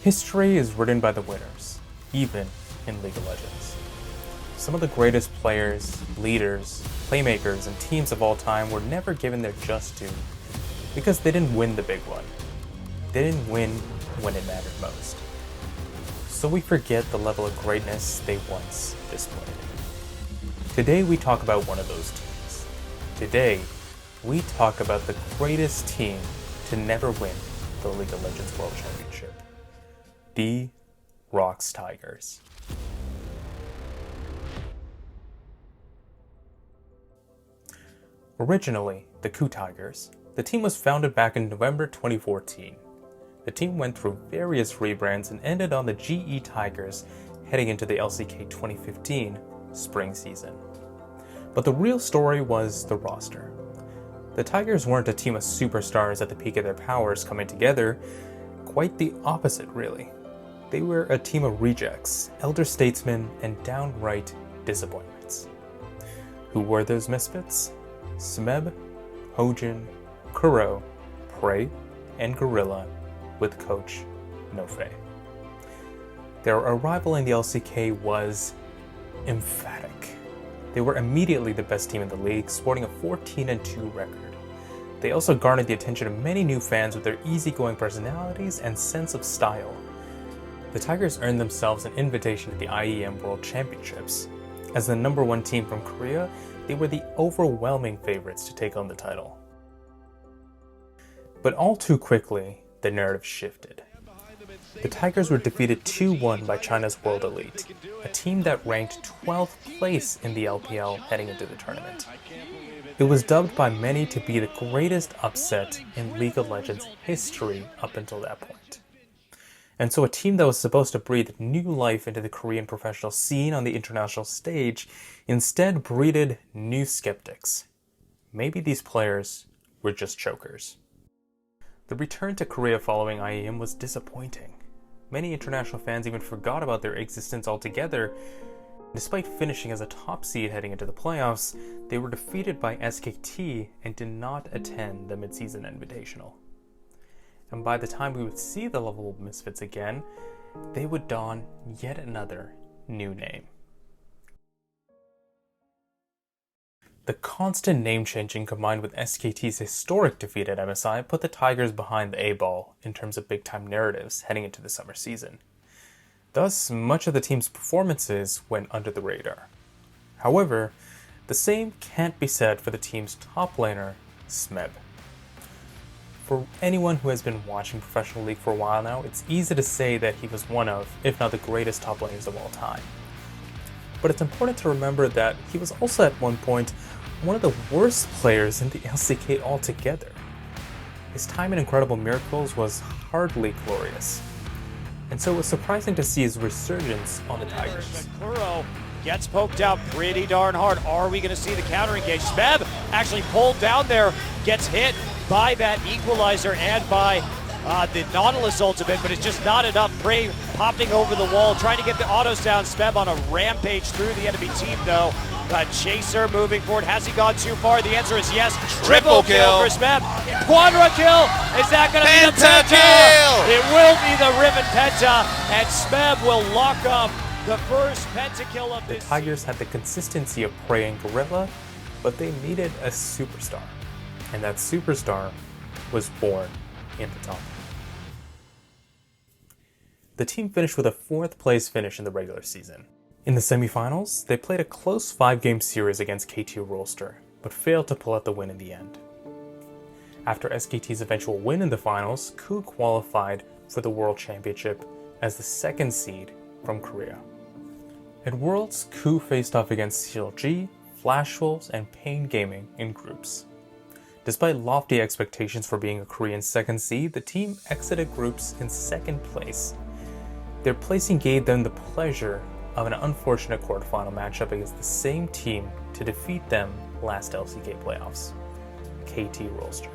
History is written by the winners, even in League of Legends. Some of the greatest players, leaders, playmakers, and teams of all time were never given their just due because they didn't win the big one. They didn't win when it mattered most. So we forget the level of greatness they once displayed. Today we talk about one of those teams. Today we talk about the greatest team to never win the League of Legends World Championship. The ROX Tigers. Originally, the KOO Tigers, the team was founded back in November 2014. The team went through various rebrands and ended on the GE Tigers heading into the LCK 2015 spring season. But the real story was the roster. The Tigers weren't a team of superstars at the peak of their powers coming together, quite the opposite really. They were a team of rejects, elder statesmen, and downright disappointments. Who were those misfits? Smeb, Hojin, Kuro, Prey, and Gorilla, with coach Nofei. Their arrival in the LCK was emphatic. They were immediately the best team in the league, sporting a 14-2 record. They also garnered the attention of many new fans with their easygoing personalities and sense of style. The Tigers earned themselves an invitation to the IEM World Championships. As the #1 team from Korea, they were the overwhelming favorites to take on the title. But all too quickly, the narrative shifted. The Tigers were defeated 2-1 by China's World Elite, a team that ranked 12th place in the LPL heading into the tournament. It was dubbed by many to be the greatest upset in League of Legends history up until that point. And so a team that was supposed to breathe new life into the Korean professional scene on the international stage instead breeded new skeptics. Maybe these players were just chokers. The return to Korea following IEM was disappointing. Many international fans even forgot about their existence altogether. Despite finishing as a top seed heading into the playoffs, they were defeated by SKT and did not attend the mid-season invitational. And by the time we would see the level of misfits again, they would don yet another new name. The constant name changing combined with SKT's historic defeat at MSI put the Tigers behind the A-ball in terms of big-time narratives heading into the summer season. Thus, much of the team's performances went under the radar. However, the same can't be said for the team's top laner, Smeb. For anyone who has been watching Professional League for a while now, it's easy to say that he was one of, if not the greatest top laners of all time. But it's important to remember that he was also at one point one of the worst players in the LCK altogether. His time in Incredible Miracles was hardly glorious. And so it was surprising to see his resurgence on the Tigers. Kuro gets poked out pretty darn hard. Are we going to see the counter engage? Smeb actually pulled down there, gets hit by that equalizer and by the Nautilus ultimate, but it's just not enough. Prey popping over the wall, trying to get the autos down. Smeb on a rampage through the enemy team though. Chaser moving forward. Has he gone too far? The answer is yes. Triple kill for Smeb. Quadra kill. Is that going to be the penta? It will be the Riven Penta, and Smeb will lock up the first pentakill of this. The Tigers had the consistency of Prey and Gorilla, but they needed a superstar. And that superstar was born in the top. The team finished with a 4th place finish in the regular season. In the semifinals, they played a close 5-game series against KT Rolster, but failed to pull out the win in the end. After SKT's eventual win in the finals, KOO qualified for the World Championship as the 2nd seed from Korea. At Worlds, KOO faced off against CLG, Flash Wolves, and Pain Gaming in groups. Despite lofty expectations for being a Korean 2nd seed, the team exited groups in 2nd place. Their placing gave them the pleasure of an unfortunate quarterfinal matchup against the same team to defeat them last LCK playoffs, KT Rolster.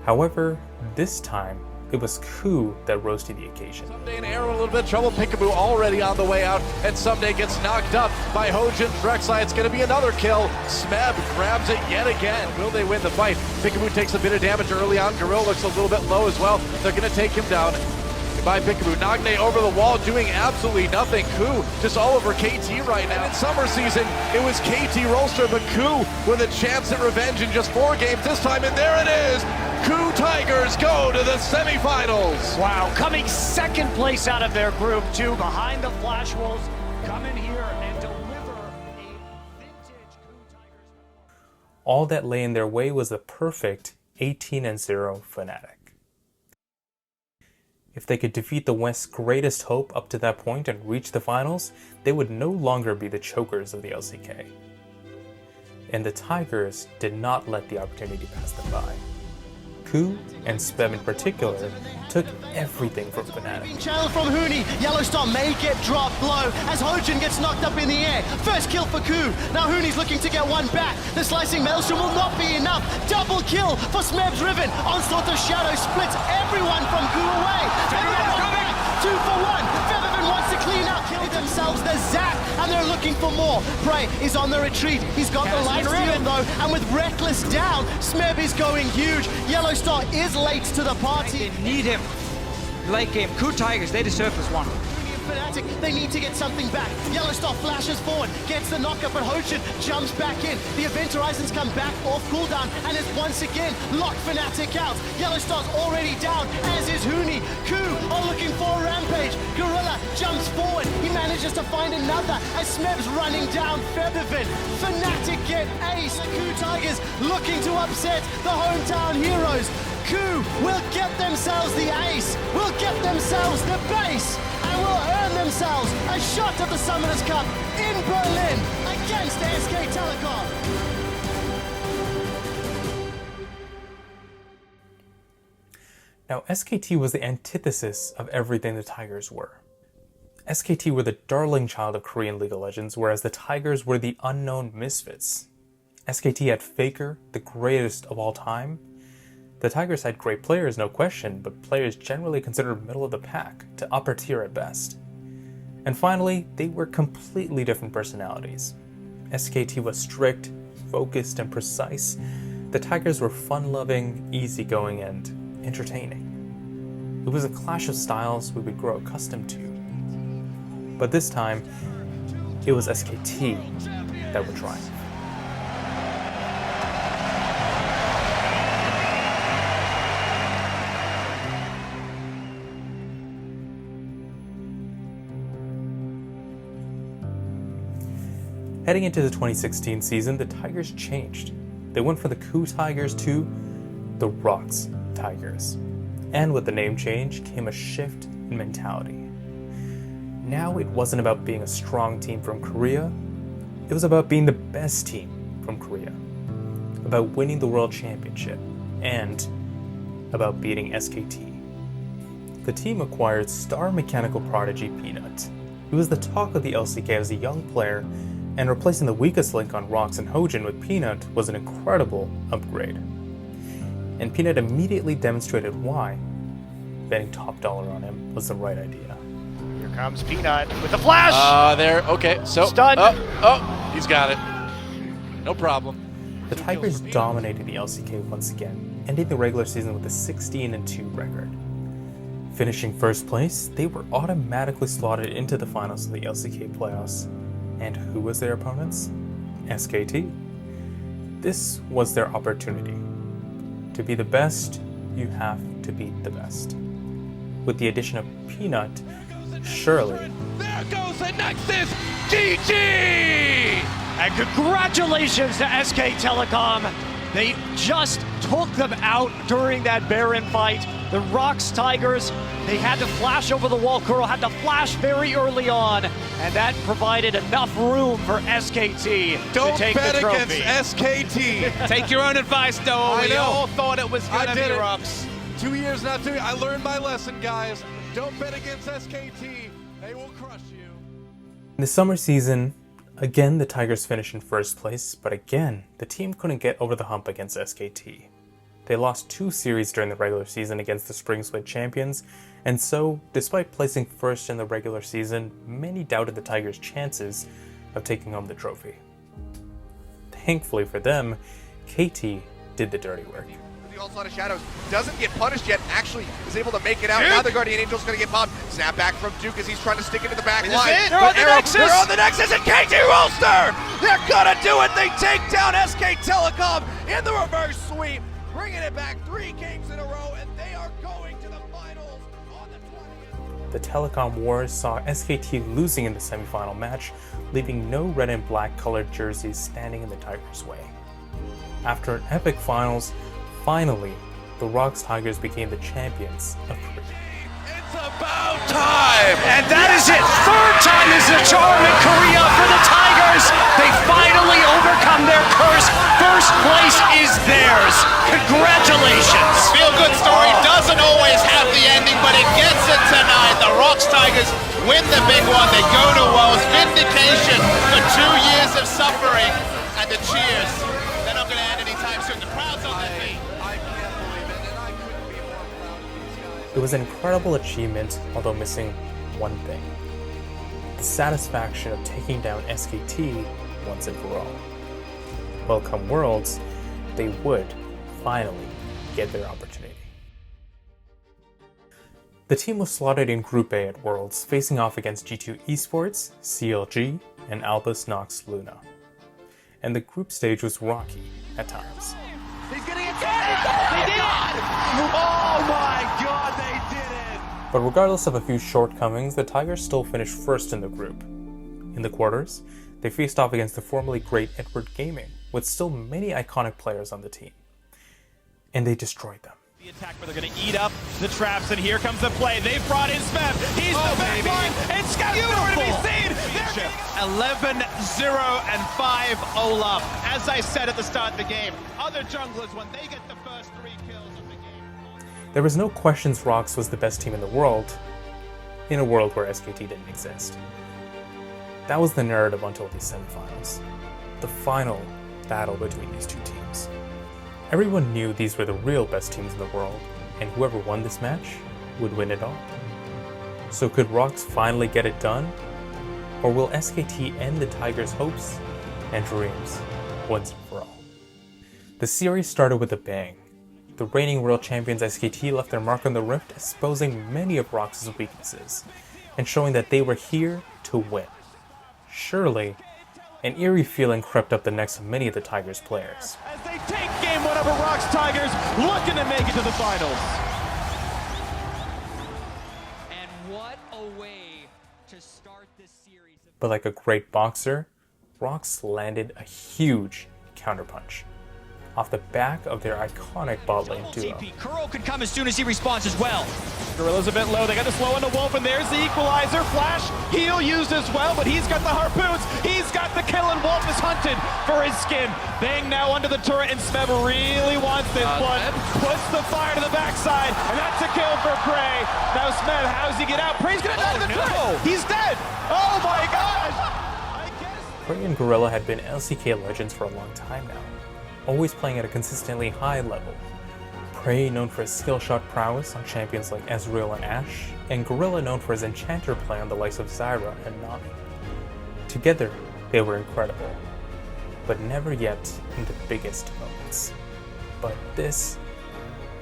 However, this time, it was KOO that rose to the occasion. Someday an arrow in a little bit of trouble. Peekaboo already on the way out, and Someday gets knocked up by Hojin. Rek'Sai, it's going to be another kill. Smeb grabs it yet again. Will they win the fight? Peekaboo takes a bit of damage early on. Gorilla looks a little bit low as well. They're going to take him down. by Peekaboo. Nagne over the wall doing absolutely nothing. Ku just all over KT right now. And in summer season, it was KT Rolster, but Ku with a chance at revenge in just 4 games this time, and there it is. Ku Tigers go to the semifinals. Wow, coming second place out of their group, too, behind the Flash Wolves. Come in here and deliver a vintage Ku Tigers. All that lay in their way was the perfect 18-0 Fnatic. If they could defeat the West's greatest hope up to that point and reach the finals, they would no longer be the chokers of the LCK. And the Tigers did not let the opportunity pass them by. Ku and Smeb in particular took everything from Fnatic. Channel from Huni. Yellowstar may get dropped low as Hojin gets knocked up in the air. First kill for Ku. Now Huni's looking to get one back. The slicing Maelstrom will not be enough. Double kill for Smeb's Riven. Onslaught of Shadow splits everyone from Ku away. Back. 2 for 1. Featherman wants to clean up. Kill themselves. The Zap, and they're looking for more. Prey is on the retreat. He's got the light Riven though, and with Reckless down, Smeb is going huge. Yellowstar is late to the party. They need him. Late game. Ku Tigers, they deserve this one. Fnatic, they need to get something back. Yellowstar flashes forward, gets the knockup, but Hojin jumps back in. The Event Horizons come back off cooldown and is once again locked Fnatic out. Yellowstar's already down, as is Huni. Ku are looking for a rampage. Gorilla jumps forward. He manages to find another as Smeb's running down Featherman. Fnatic get ace. Ku Tigers looking to upset the hometown heroes. Ku will get themselves the ace, will get themselves the base, and will earn themselves a shot at the Summoners Cup in Berlin against SK Telecom. Now, SKT was the antithesis of everything the Tigers were. SKT were the darling child of Korean League of Legends, whereas the Tigers were the unknown misfits. SKT had Faker, the greatest of all time. The Tigers had great players, no question, but players generally considered middle of the pack to upper tier at best. And finally, they were completely different personalities. SKT was strict, focused, and precise. The Tigers were fun-loving, easygoing, and entertaining. It was a clash of styles we would grow accustomed to. But this time, it was SKT that would triumph. Heading into the 2016 season, the Tigers changed. They went from the Ku Tigers to the Rocks Tigers. And with the name change came a shift in mentality. Now it wasn't about being a strong team from Korea, it was about being the best team from Korea. About winning the World Championship, and about beating SKT. The team acquired star mechanical prodigy Peanut. He was the talk of the LCK as a young player, and replacing the weakest link on Rocks and Hojin with Peanut was an incredible upgrade. And Peanut immediately demonstrated why betting top dollar on him was the right idea. Here comes Peanut with the flash! Okay, so... Stunned. Oh, he's got it. No problem. The Tigers dominated the LCK once again, ending the regular season with a 16-2 record. Finishing first place, they were automatically slotted into the finals of the LCK playoffs. And who was their opponents? SKT. This was their opportunity. To be the best, you have to beat the best. With the addition of Peanut, surely... There goes the Nexus! GG! And congratulations to SK Telecom. They just took them out during that Baron fight. The Rocks Tigers, they had to flash over the wall. Kuro had to flash very early on, and that provided enough room for SKT to take the trophy. Don't bet against SKT. Take your own advice, though. We all thought it was going to be Rocks. 2 years, not 2 years. I learned my lesson, guys. Don't bet against SKT. They will crush you. In the summer season, again the Tigers finished in first place, but again, the team couldn't get over the hump against SKT. They lost 2 series during the regular season against the Spring Split champions, and so, despite placing first in the regular season, many doubted the Tigers' chances of taking home the trophy. Thankfully for them, KT did the dirty work. onslaught of shadows. Doesn't get punished yet. Actually is able to make it out. Duke. Now the Guardian Angel's going to get popped. Snap back from Duke as he's trying to stick it to the back line. They're on the Nexus! They're on the Nexus and KT Rolster! They're going to do it! They take down SK Telecom in the reverse sweep, bringing it back 3 games in a row, and they are going to the finals on the 20th. The Telecom Wars saw SKT losing in the semifinal match, leaving no red and black colored jerseys standing in the Tigers' way. After an epic finals, finally, the ROX Tigers became the champions of Korea. It's about time! And that is it! Third time is the charm in Korea for the Tigers! They finally overcome their curse! First place is theirs! Congratulations! Feel-good story doesn't always have the ending, but it gets it tonight. The ROX Tigers win the big one. They go to Wells. Vindication for 2 years of suffering. And the cheers, they're not going to end anytime soon. The crowd's on their feet. I can't believe it, and I couldn't be more proud of these guys. It was an incredible achievement, although missing one thing: the satisfaction of taking down SKT once and for all. Well, come Worlds, they would finally get their opportunity. The team was slotted in Group A at Worlds, facing off against G2 Esports, CLG, and Albus Nox Luna. And the group stage was rocky at times. He's getting it! They did it! Oh my god, they did it! But regardless of a few shortcomings, the Tigers still finished first in the group. In the quarters, they faced off against the formerly great Edward Gaming, with still many iconic players on the team. And they destroyed them. The attack where they're going to eat up the traps, and here comes the play. They've brought in Smeb. He's the back line, and Scout's nowhere to be seen. 11-0 and 5 Olaf. As I said at the start of the game, other junglers, when they get the first 3 kills of the game. There was no questions ROX was the best team in the world, in a world where SKT didn't exist. That was the narrative until these semifinals, the final battle between these two teams. Everyone knew these were the real best teams in the world, and whoever won this match would win it all. So could ROX finally get it done? Or will SKT end the Tigers' hopes and dreams once and for all? The series started with a bang. The reigning world champions SKT left their mark on the Rift, exposing many of ROX's weaknesses, and showing that they were here to win. Surely, an eerie feeling crept up the necks of many of the Tigers players. As they take game 1 over ROX Tigers, looking to make it to the finals. And what a way to start this series. But like a great boxer, ROX landed a huge counterpunch off the back of their iconic bot lane duo. Kuro could come as soon as he responds as well. Gorilla's a bit low. They got the slow on the Wolf, and there's the equalizer. Flash, heal used as well, but he's got the harpoons. He's got the kill, and Wolf is hunted for his skin. Bang now under the turret, and Smeb really wants this one. Puts the fire to the backside, and that's a kill for Prey. Now Smeb, how does he get out? Prey's gonna die to the turret. He's dead. Oh my gosh. Prey and Gorilla had been LCK legends for a long time now, always playing at a consistently high level. Prey known for his skill shot prowess on champions like Ezreal and Ashe, and Gorilla known for his enchanter play on the likes of Zyra and Nami. Together, they were incredible, but never yet in the biggest moments. But this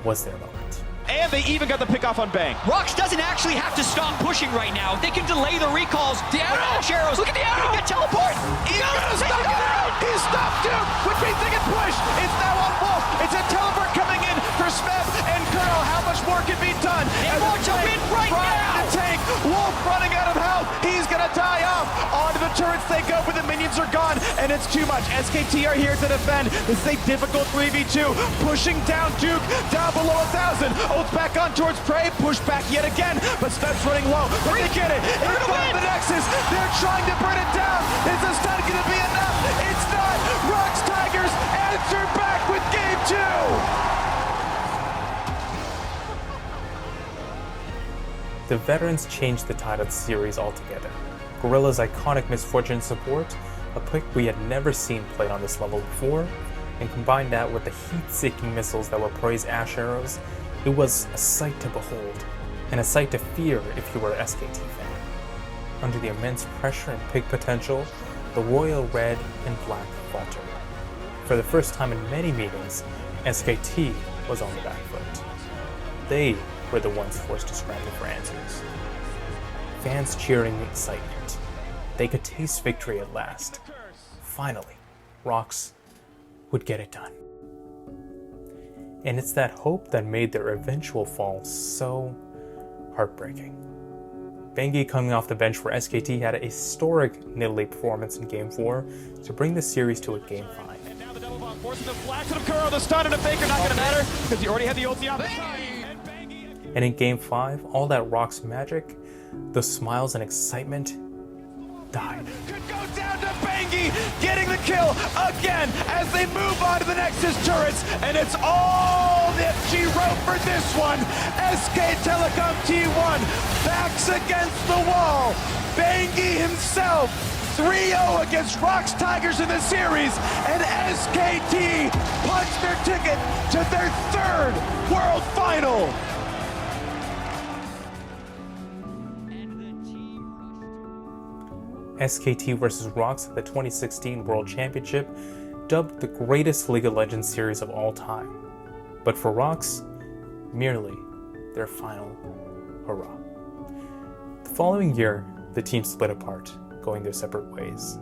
was their moment. And they even got the pick off on Bang. ROX doesn't actually have to stop pushing right now. They can delay the recalls. The Ash arrows. Look at the arrow. Get teleport. He's gonna stop it. He stopped Duke, which means they can push. It's now on Wolf. It's a teleport coming in for Smeb and Kuro. How much more can be done? They want to win right now. The tank. Wolf running out of health. He's gonna die off. Onto the turrets they go, but the minions are gone, and it's too much. SKT are here to defend. This is a difficult 3v2. Pushing down Duke, down below 1,000. Ults back on towards Prey. Push back yet again, but Smeb's running low. But they get it. They're gonna win the Nexus. They're trying to burn it down. Is this not gonna be enough? It's not. ROX Tigers answer back with game 2. The veterans changed the tide of the series altogether. Gorilla's iconic Misfortune support, a pick we had never seen played on this level before, and combine that with the heat-seeking missiles that were Prey's Ash arrows, it was a sight to behold, and a sight to fear if you were an SKT fan. Under the immense pressure and pick potential, the Royal Red and Black faltered. For the first time in many meetings, SKT was on the back foot. They were the ones forced to scramble for answers. Fans cheering the excitement. They could taste victory at last. Finally, Rox would get it done. And it's that hope that made their eventual fall so heartbreaking. Bengi, coming off the bench for SKT, had a historic Nidalee performance in Game 4 to bring the series to a Game 5. And now the double bomb forcing the flash to the Kuro, the stun and the faker, not gonna matter, because he already had the ulti on the side. And in Game 5, all that Rox magic, the smiles and excitement, died. Could go down to Bengi, getting the kill again as they move on to the Nexus turrets, and it's all that she wrote for this one. SK Telecom T1 backs against the wall. Bengi himself 3-0 against Rox Tigers in the series, and SKT punched their ticket to their third World Final. SKT vs. Rox at the 2016 World Championship, dubbed the greatest League of Legends series of all time. But for Rox, merely their final hurrah. The following year, the team split apart, going their separate ways,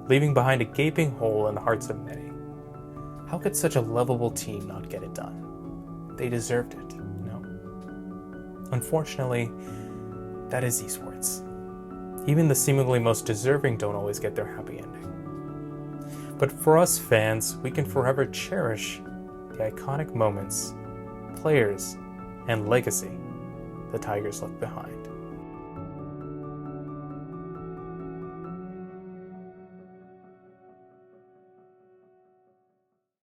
leaving behind a gaping hole in the hearts of many. How could such a lovable team not get it done? They deserved it, no? Unfortunately, that is esports. Even the seemingly most deserving don't always get their happy ending. But for us fans, we can forever cherish the iconic moments, players, and legacy the Tigers left behind.